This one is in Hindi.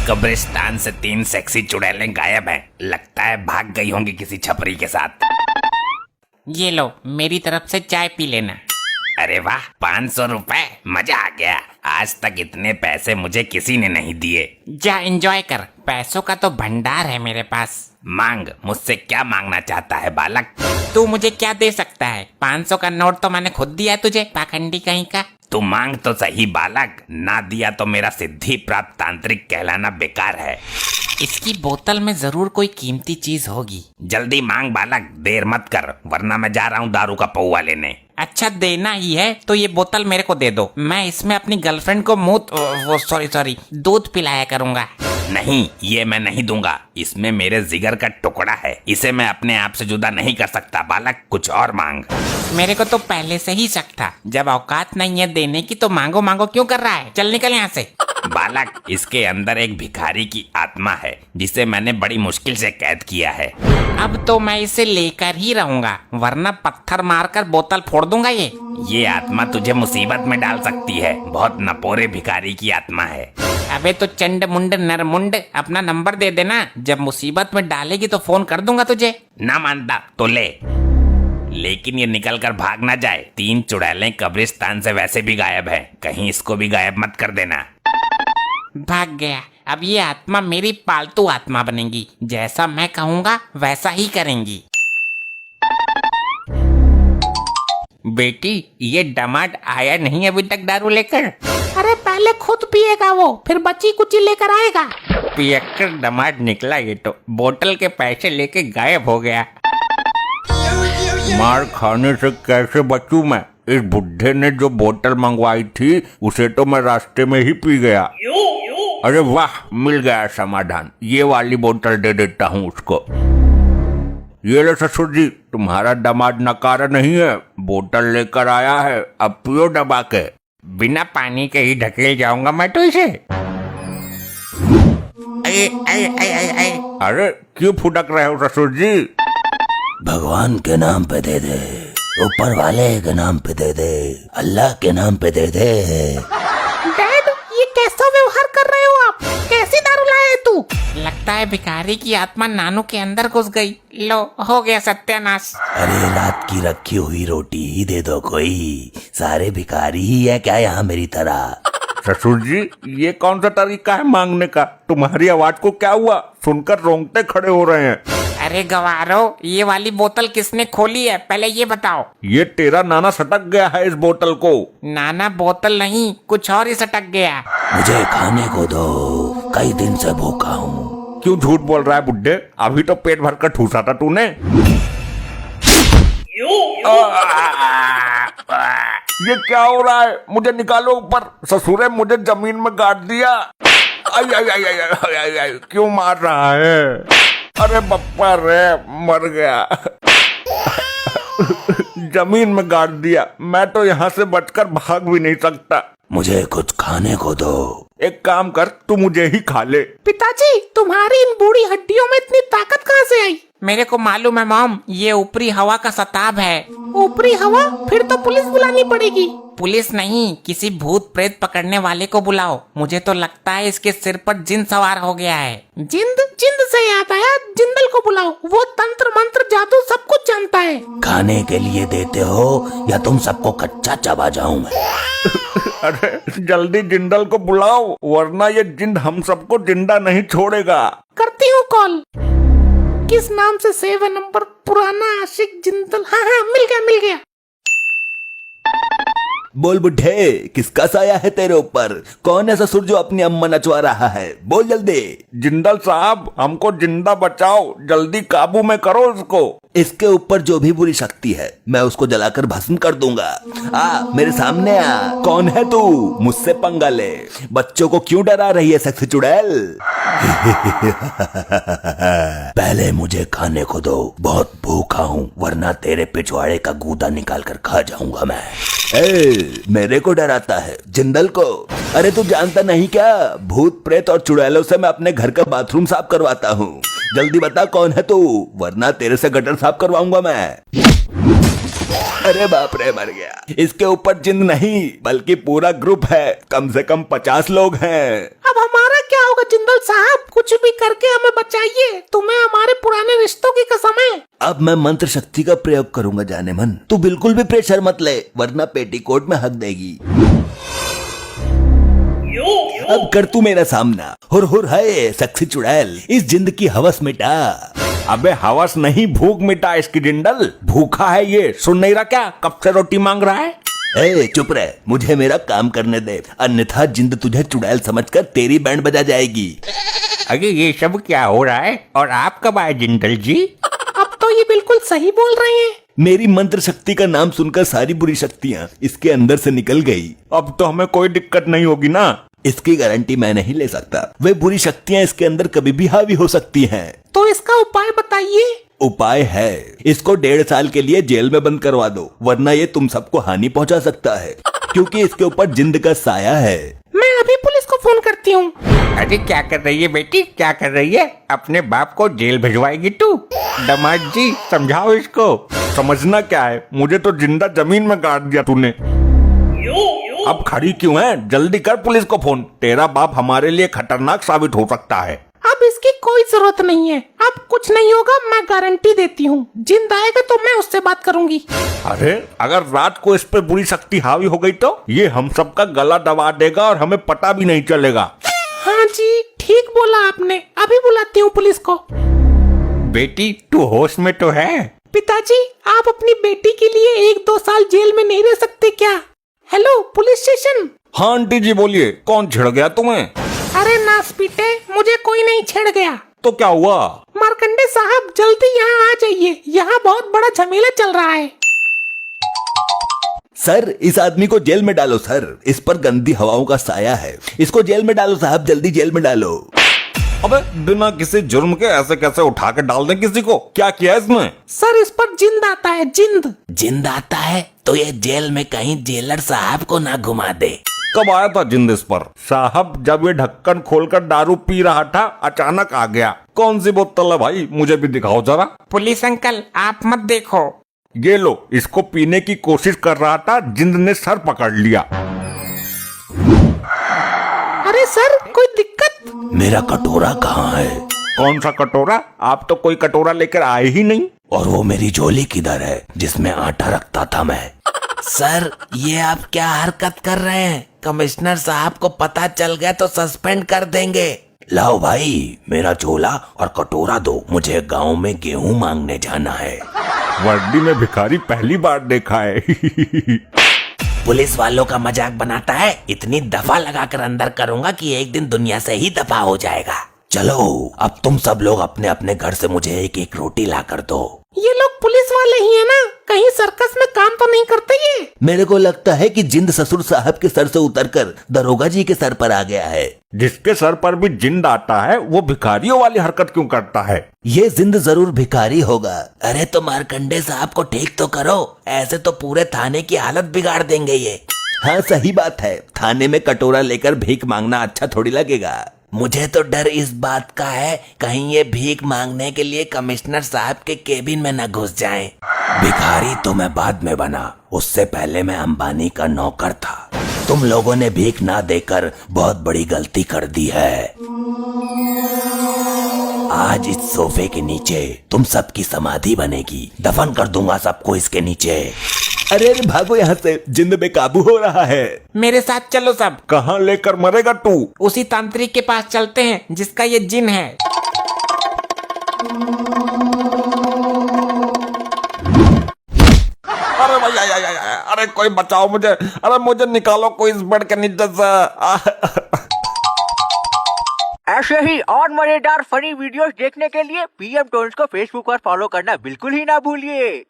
कब्रिस्तान से 3 सेक्सी चुड़ैलें गायब हैं। लगता है भाग गई होंगी किसी छपरी के साथ। ये लो, मेरी तरफ से चाय पी लेना। अरे वाह, 500 रुपए, मजा आ गया। आज तक इतने पैसे मुझे किसी ने नहीं दिए। जा एंजॉय कर, पैसों का तो भंडार है मेरे पास। मांग, मुझसे क्या मांगना चाहता है बालक? तू मुझे क्या दे सकता है? 500 का नोट तो मैंने खुद दिया तुझे, पाखंडी कहीं का। तू मांग तो सही बालक, ना दिया तो मेरा सिद्धि प्राप्त तांत्रिक कहलाना बेकार है। इसकी बोतल में जरूर कोई कीमती चीज होगी। जल्दी मांग बालक, देर मत कर, वरना मैं जा रहा हूँ दारू का पौवा लेने। अच्छा, देना ही है तो ये बोतल मेरे को दे दो। मैं इसमें अपनी गर्लफ्रेंड को दूध पिलाया करूंगा। नहीं, ये मैं नहीं दूंगा। इसमें मेरे जिगर का टुकड़ा है, इसे मैं अपने आप से जुदा नहीं कर सकता बालक। कुछ और मांग। मेरे को तो पहले से ही शक था, जब औकात नहीं है देने की तो मांगो मांगो क्यों कर रहा है? चल निकल यहाँ से। बालक, इसके अंदर एक भिखारी की आत्मा है जिसे मैंने बड़ी मुश्किल से कैद किया है। अब तो मैं इसे लेकर ही रहूंगा, वरना पत्थर मारकर बोतल फोड़ दूंगा। ये आत्मा तुझे मुसीबत में डाल सकती है। बहुत नपोरे भिखारी की आत्मा है। अबे तो चंड मुंड नरमुंड, अपना नंबर दे देना, जब मुसीबत में डालेगी तो फोन कर दूंगा तुझे। ना मानता तो ले, लेकिन ये निकल कर भाग ना जाए। 3 चुड़ैलें कब्रिस्तान से वैसे भी गायब है, कहीं इसको भी गायब मत कर देना। भाग गया। अब ये आत्मा मेरी पालतू आत्मा बनेगी, जैसा मैं कहूँगा वैसा ही करेंगी। बेटी, ये दामाद आया नहीं अभी तक दारू लेकर? अरे पहले खुद पिएगा वो, फिर बची कुची लेकर आएगा। पियक्कर दामाद निकला ये तो, बोतल के पैसे लेके गायब हो गया। मार खाने से कैसे बचूं मैं? इस बुढ़े ने जो बोतल मंगवाई थी उसे तो मैं रास्ते में ही पी गया। अरे वाह, मिल गया समाधान। ये वाली बोतल दे देता हूँ उसको। ये ले ससुर जी, तुम्हारा दामाद नकारा नहीं है, बोतल लेकर आया है, अब पियो दबा के। बिना पानी के ही ढकेल जाऊंगा मैं तो इसे। अरे क्यों फुटक रहे हो ससुर जी? भगवान के नाम पे दे दे, ऊपर वाले के नाम पे दे दे, अल्लाह के नाम पे दे दे। डैड, ये कैसा व्यवहार कर रहे हो आप? कैसी दारू लाए तू? लगता है भिखारी की आत्मा नानू के अंदर घुस गई। लो, हो गया सत्यानाश। अरे रात की रखी हुई रोटी ही दे दो कोई, सारे भिखारी ही है क्या यहाँ मेरी तरह? ससुर जी, ये कौन सा तरीका है मांगने का? तुम्हारी आवाज को क्या हुआ? सुनकर रोंगटे खड़े हो रहे हैं। अरे गवारो, ये वाली बोतल किसने खोली है, पहले ये बताओ। ये तेरा नाना सटक गया है इस बोतल को। नाना बोतल नहीं, कुछ और ही सटक गया। मुझे खाने को दो, कई दिन से भूखा हूँ। क्यों झूठ बोल रहा है बुड्ढे? अभी तो पेट भर कर ठूसा था तूने। ये क्या हो रहा है? मुझे निकालो ऊपर। ससुरे मुझे जमीन में गाड़ दिया। आई आई आई आई आई आई आई, क्यों मार रहा है? अरे बप्पा रे, मर गया। जमीन में गाड़ दिया। मैं तो यहाँ से बचकर भाग भी नहीं सकता। मुझे कुछ खाने को दो। एक काम कर, तू मुझे ही खा ले। पिताजी, तुम्हारी इन बूढ़ी हड्डियों में इतनी ताकत कहाँ से आई? मेरे को मालूम है मॉम, ये ऊपरी हवा का सताब है। ऊपरी हवा? फिर तो पुलिस बुलानी पड़ेगी। पुलिस नहीं, किसी भूत प्रेत पकड़ने वाले को बुलाओ। मुझे तो लगता है इसके सिर पर जिन सवार हो गया है। जिंद से याद आया, जिंदल को बुलाओ, वो तंत्र मंत्र जादू सब कुछ जानता है। खाने के लिए देते हो या तुम सबको कच्चा चबा जाऊं मैं? अरे जल्दी जिंदल को बुलाओ, वरना ये जिंद हम सबको जिंदा नहीं छोड़ेगा। करती हूँ कॉल। किस नाम से सेव है नंबर? पुराना आशिक जिंदल। हाँ, मिल गया। बोल बुढ़े, किसका साया है तेरे ऊपर? कौन है ससुर जो अपनी अम्मा नचवा रहा है? बोल जल्दी। जिंदल साहब, हमको जिंदा बचाओ, जल्दी काबू में करो इसको। इसके ऊपर जो भी बुरी शक्ति है मैं उसको जलाकर भस्म कर दूंगा। मेरे सामने आ। कौन है तू? मुझसे पंगा ले। बच्चों को क्यों डरा रही है सेक्सी चुड़ैल? पहले मुझे खाने को दो, बहुत भूखा हूँ, वरना तेरे पिछवाड़े का गूदा निकाल कर खा जाऊंगा मैं। मेरे को डराता है? जिंदल को? अरे तू जानता नहीं क्या, भूत प्रेत और चुड़ैलों से मैं अपने घर का बाथरूम साफ करवाता हूँ। जल्दी बता कौन है तू, वरना तेरे से गटर साफ करवाऊंगा मैं। अरे बाप रे, मर गया। इसके ऊपर जिंद नहीं बल्कि पूरा ग्रुप है, कम से कम 50 लोग हैं। अब हमारा क्या होगा जिंदल साहब, कुछ भी करके हमें बचाइए, तुम्हें हमारे पुराने रिश्तों की कसम है। अब मैं मंत्र शक्ति का प्रयोग करूंगा जाने मन। तू बिल्कुल भी प्रेशर मत ले, वरना पेटीकोट में हक देगी। अब कर तू मेरा सामना। हुर है सक्सी चुड़ैल, इस जिंद की हवस मिटा। अबे हवस नहीं, भूख मिटा इसकी जिंदल। भूखा है ये, सुन नहीं रहा क्या? कब से रोटी मांग रहा है? ए चुप रह, मुझे मेरा काम करने दे, अन्यथा जिंद तुझे चुड़ैल समझकर तेरी बैंड बजा जाएगी। अरे ये सब क्या हो रहा है? और आप कब आए जिंदल जी? अब तो ये बिल्कुल सही बोल रहे हैं। मेरी मंत्र शक्ति का नाम सुनकर सारी बुरी शक्तियाँ इसके अंदर से निकल गई। अब तो हमें कोई दिक्कत नहीं होगी ना? इसकी गारंटी मैं नहीं ले सकता। वे बुरी शक्तियाँ इसके अंदर कभी भी हावी हो सकती हैं। तो इसका उपाय बताइए। उपाय है, इसको 1.5 साल के लिए जेल में बंद करवा दो, वरना ये तुम सबको हानि पहुंचा सकता है, क्योंकि इसके ऊपर जिंद का साया है। मैं अभी पुलिस को फोन करती हूँ। अरे क्या कर रही है बेटी, क्या कर रही है? अपने बाप को जेल भिजवाएगी तू? दामाद जी समझाओ इसको। समझना क्या है, मुझे तो जिंदा जमीन में गाड़ दिया तूने। अब खड़ी क्यों है? जल्दी कर पुलिस को फोन। तेरा बाप हमारे लिए खतरनाक साबित हो सकता है। अब इसकी कोई जरूरत नहीं है, अब कुछ नहीं होगा, मैं गारंटी देती हूँ। जिंद आएगा तो मैं उससे बात करूंगी। अरे अगर रात को इस पे बुरी शक्ति हावी हो गई तो ये हम सबका गला दबा देगा और हमें पता भी नहीं चलेगा। हाँ जी, ठीक बोला आपने। अभी बुलाती हूँ पुलिस को। बेटी तू होश में तो है? पिताजी, आप अपनी बेटी के लिए 1-2 साल जेल में नहीं रह सकते क्या? Hello police station. हाँ आंटी जी बोलिए, कौन छिड़ गया तुम्हें? अरे नास पीटे, मुझे कोई नहीं छेड़ गया। तो क्या हुआ? मार्कंडे साहब जल्दी यहाँ आ जाइए, यहाँ बहुत बड़ा झमेला चल रहा है। सर इस आदमी को जेल में डालो सर, इस पर गंदी हवाओं का साया है। इसको जेल में डालो साहब, जल्दी जेल में डालो। अबे बिना किसी जुर्म के ऐसे कैसे उठा के डाल दें किसी को? क्या किया इसने? सर इस पर जिंद आता है, जिंद। जिंद आता है तो ये जेल में कहीं जेलर साहब को ना घुमा दे। कब आया था जिंद इस पर? साहब जब ये ढक्कन खोलकर दारू पी रहा था अचानक आ गया। कौन सी बोतल है भाई, मुझे भी दिखाओ जरा। पुलिस अंकल आप मत देखो। ये लो, इसको पीने की कोशिश कर रहा था, जिंद ने सर पकड़ लिया। अरे सर कोई दिक्कत? मेरा कटोरा कहाँ है? कौन सा कटोरा? आप तो कोई कटोरा लेकर आए ही नहीं। और वो मेरी झोली किधर है जिसमें आटा रखता था मैं? सर ये आप क्या हरकत कर रहे हैं? कमिश्नर साहब को पता चल गया तो सस्पेंड कर देंगे। लाओ भाई मेरा झोला और कटोरा दो, मुझे गांव में गेहूं मांगने जाना है। वर्दी में भिखारी पहली बार देखा है। पुलिस वालों का मजाक बनाता है, इतनी दफा लगाकर अंदर करूंगा कि एक दिन दुनिया से ही दफा हो जाएगा। चलो अब तुम सब लोग अपने अपने घर से मुझे एक एक रोटी ला कर दो। ये लोग पुलिस वाले ही है ना? कहीं सर्कस में काम तो नहीं करते ये? मेरे को लगता है कि जिंद ससुर साहब के सर से उतरकर दरोगा जी के सर पर आ गया है। जिसके सर पर भी जिंद आता है वो भिखारियों वाली हरकत क्यों करता है? ये जिंद जरूर भिखारी होगा। अरे तो मार्कंडे साहब को ठीक तो करो, ऐसे तो पूरे थाने की हालत बिगाड़ देंगे ये। हाँ सही बात है, थाने में कटोरा लेकर भीख मांगना अच्छा थोड़ी लगेगा। मुझे तो डर इस बात का है कहीं ये भीख मांगने के लिए कमिश्नर साहब के केबिन में न घुस जाएं। भिखारी तो मैं बाद में बना, उससे पहले मैं अंबानी का नौकर था। तुम लोगों ने भीख ना देकर बहुत बड़ी गलती कर दी है। आज इस सोफे के नीचे तुम सबकी समाधि बनेगी, दफन कर दूंगा सबको इसके नीचे। अरे अरे भागो यहाँ से, जिंद बेकाबू हो रहा है। मेरे साथ चलो सब। कहाँ लेकर मरेगा तू? उसी तांत्रिक के पास चलते हैं जिसका ये जिन है। अरे भैया, अरे कोई बचाओ मुझे, अरे मुझे निकालो कोई इस बेड के नीचे से। ऐसे ही और मजेदार फनी वीडियोस देखने के लिए पीएम टोन्स को फेसबुक पर फॉलो करना बिल्कुल ही ना भूलिए।